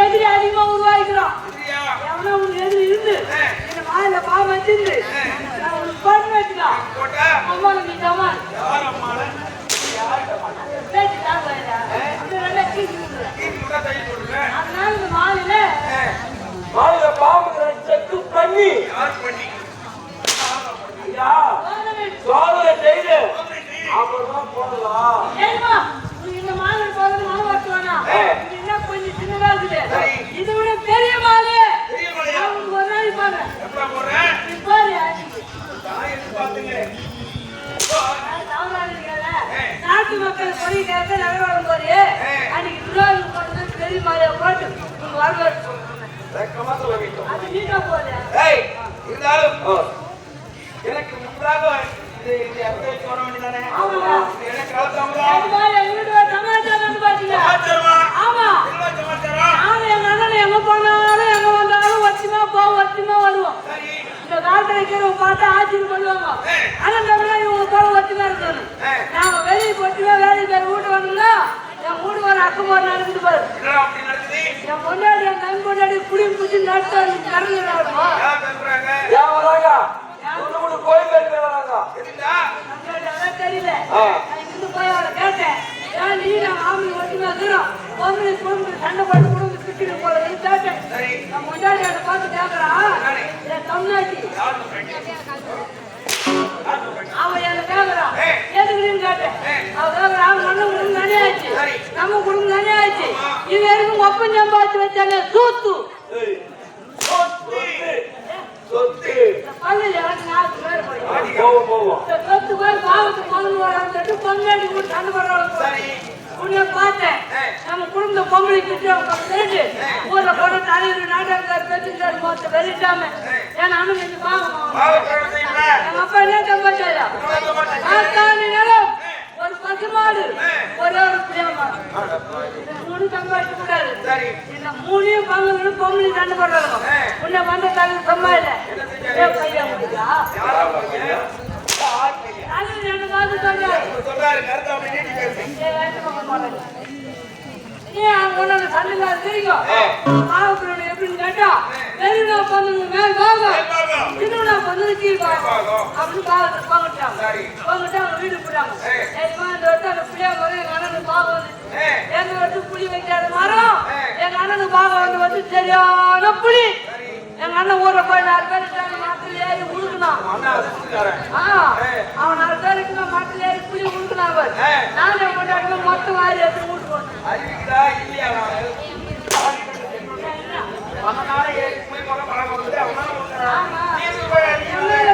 எதிரி அதிகமா உருவாக்கிறோம். எவனோ உனக்கு எதிரி இருந்து இந்த மாயில பாவம் வச்சிருந்து உனக்கு பண்ணு வச்சுக்கலாம். அம்மா நீ ஜமான் அதனால இந்த மாலையில பாம்பு செக்கு பண்ணி சோதனை செய்து அப்புறம் போடலாம். இந்த மாலை போறது மனம் வரட்டுவானா என்ன கொஞ்சம் சின்னதா இருக்குது. இதை விட பெரிய மாலை ஒரு நாள் பாருங்க நாட்டு மக்கள் பொறி நேரத்தை நகரம் போது அன்னைக்கு துரோகம் போட்டு பெரிய மாலையை போட்டு உங்க வரவேற்பு அது நீட்டா போகுது. எனக்கு முன்பாக எங்க போனாலும் எங்க வந்தாலும் வச்சுமா போவோம் வச்சுமா வருவோம். இந்த காலத்துல இருக்கிறவங்க பார்த்தா ஆட்சியில் பண்ணுவாங்க. ஆனா இவங்க போல வச்சுமா இருக்கணும். நாம வெளியே போட்டுமே வேலைக்கு பேர் வீட்டு வரணும்னா என் வீடு வர அக்கம் போற நடந்துட்டு பாரு. என் பொண்டாடி என் தம்பி பொண்டாடி குடி குடிச்சு நட்டு கறந்து தெரியல போய் அவளை கேட்டேன். நீ ஆம்பளை ஒட்டுமே இருக்கிறோம் பொம்பளை குடும்பம் சண்டை போட்டு குடும்பம் சுற்றிட்டு போல கேட்டேன். நான் முன்னாடி அதை பார்த்து கேட்கறான் என் தமிழ்நாட்டி அவன் என்ன கேட்கறான் எதுக்குன்னு கேட்டேன். அவன் கேட்கறான் அவன் மண்ணு குடும்பம் தானே ஆச்சு நம்ம குடும்பம் தானே ஆச்சு இது வரைக்கும் ஒப்பம் சம்பாதிச்சு வச்சாங்க சூத்து பல்லு எனக்கு 4 பேர் சொத்து பேர் பாவத்து பொண்ணு வரான்னு பொண்ணாடி கூட சண்டை போடுறாங்க. உன்னை பார்த்தேன் நம்ம குடும்ப பொம்பளை கிட்டு ஊர்ல போன தலைவர் நாடகம் பெற்றுட்டாரு மொத்த வெளியிட்டாம ஏன்னா அனுமதி எங்க அப்பா என்ன சம்பாச்சாரா நிலம் ஒரு பசுமாடு ஒரே ஒரு பிரியமாடு மூணு சம்பாதிக்க கூடாது. இந்த 3 பங்கு பொம்பளை சண்டை போடுறாங்க. உன்னை வந்த தலைவர் சம்மா இல்ல பையா முடியா எப்படின்னு கேட்டா பெரியவனா பொண்ணு மேல் பாகம் சின்னவனா பொண்ணு கீழ் பாகம் அப்படின்னு பாகத்தை பங்கிட்டாங்க அவங்க வீடு போட்டாங்க. இந்த வருஷம் அந்த புளியாக வரும் எங்க அண்ணனுக்கு பாகம் வந்து எங்க வருஷம் புளி வைக்காத மரம் எங்க அண்ணனுக்கு பாகம் வந்து சரியான புளி. எங்க அண்ணன் ஊரை போய் 4 பேர் மாட்டில் ஏறி உழுக்குனான். அவன் 4 பேருக்கு மாட்டில் ஏறி புளி உழுக்குனாங்க. நானே கொண்டாடி மொத்தம் வாரி எடுத்து வீட்டு போட்டேன்.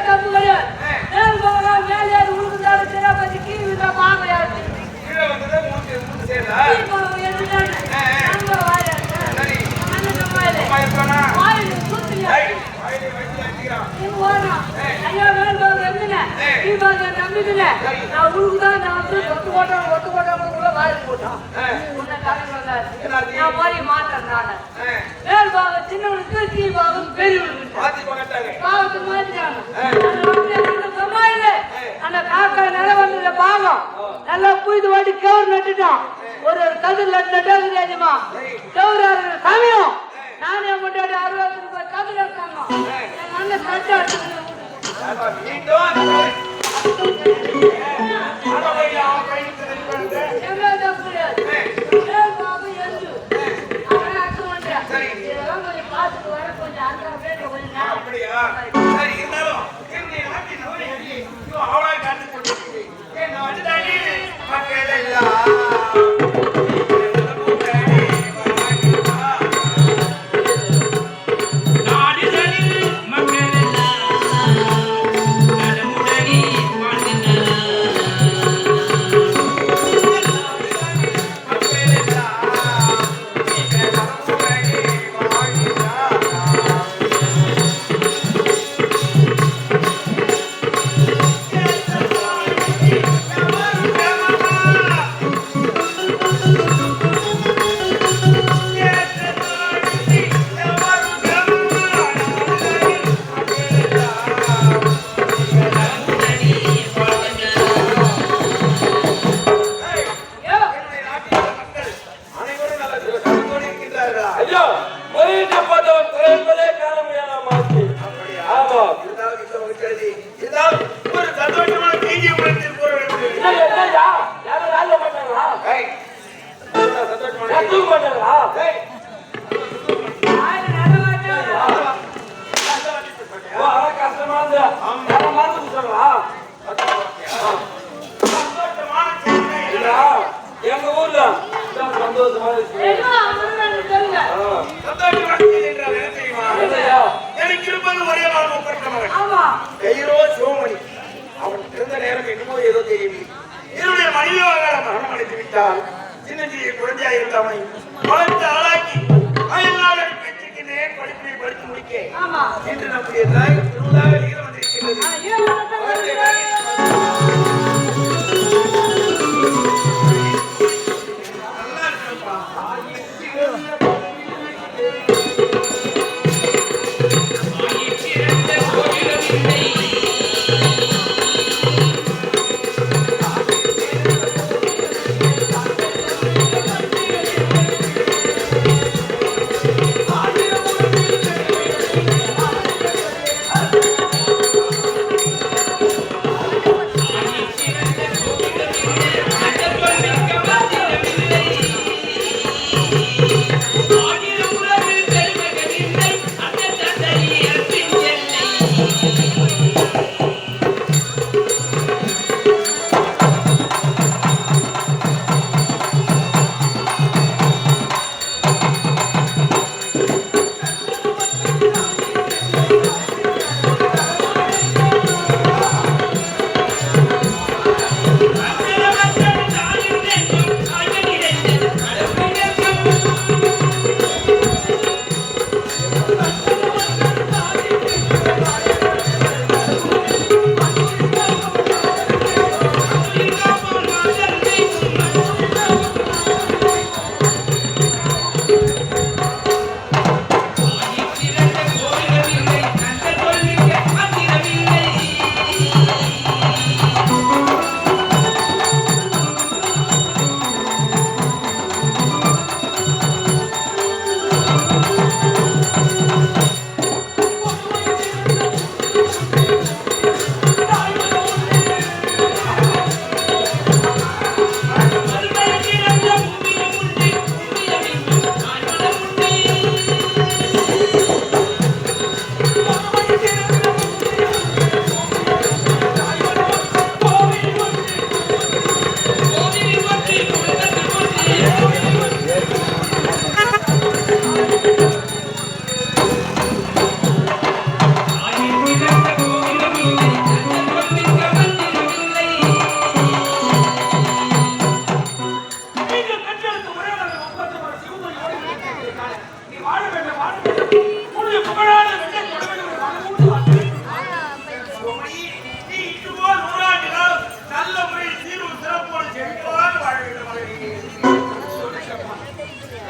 தப்பு கிடையாது. மேல் போகலாம் மேலே ஏறி உழுக்குதாலும் சரியா பத்தி கீழே பாங்க யாரு ஒத்து போட்டவங்களுக்குள்ள வாரி போட்டான். மாட்டேன் நானு மேல் பாகம் சின்னவனுக்கு கீழ் பாகம் பெரியவனுக்கு பாவத்தை மாத்திட்டாங்க. அந்த காக்கா நில வந்தது பாகம் நல்லா புய்து வாட்டி கவுர் நட்டுட்டான். ஒரு கதிர் நட்டாமா கவுர் சமயம் நானே முன்னாடி 60 ரூபாய் கதிர் எடுத்தாங்க. என் அண்ணன் நட்டு பார்த்துட்டு வர கொஞ்சம் அந்த தூக்க மாட்டாங்களா? ஆயிரம் நடவாட்டா ஓ, அதான் கஷ்டமா இருந்தா. யாரை மறந்து கொடுத்தாங்களா? இல்ல, எங்க ஊர்ல இதான் சந்தோஷமா இருக்கு. எதுவும் அவங்களுக்கு சொல்லுங்க. என்னய்யா? எனக்கு இருப்பது ஒரே வாழ்வு ஒப்பற்ற மகன் ஆமா கைரோ சிவமணி. அவன் பிறந்த நேரம் என்னமோ ஏதோ தெரியவில்லை. என்னுடைய மனைவியாக மரணம் அடைந்து விட்டால் சின்னஞ்சிறிய குழந்தையாக இருந்தவனை வளர்த்து ஆளாக்கி அயல்நாடு பெற்றிருக்கிறேன். படிப்பினை படித்து முடிக்க ஆமா இன்று நம்முடைய தாய் திருவிழாக நிகழ வந்திருக்கிறது. ஆனா ஏன் வளர்த்தாங்க? நல்லா இருக்கப்பா. நீங்கள் கண்டெடுத்த ஒரே மகன் ஒப்பந்தமான சிவமணி ஓடி விட்டு காண. நீ வாழ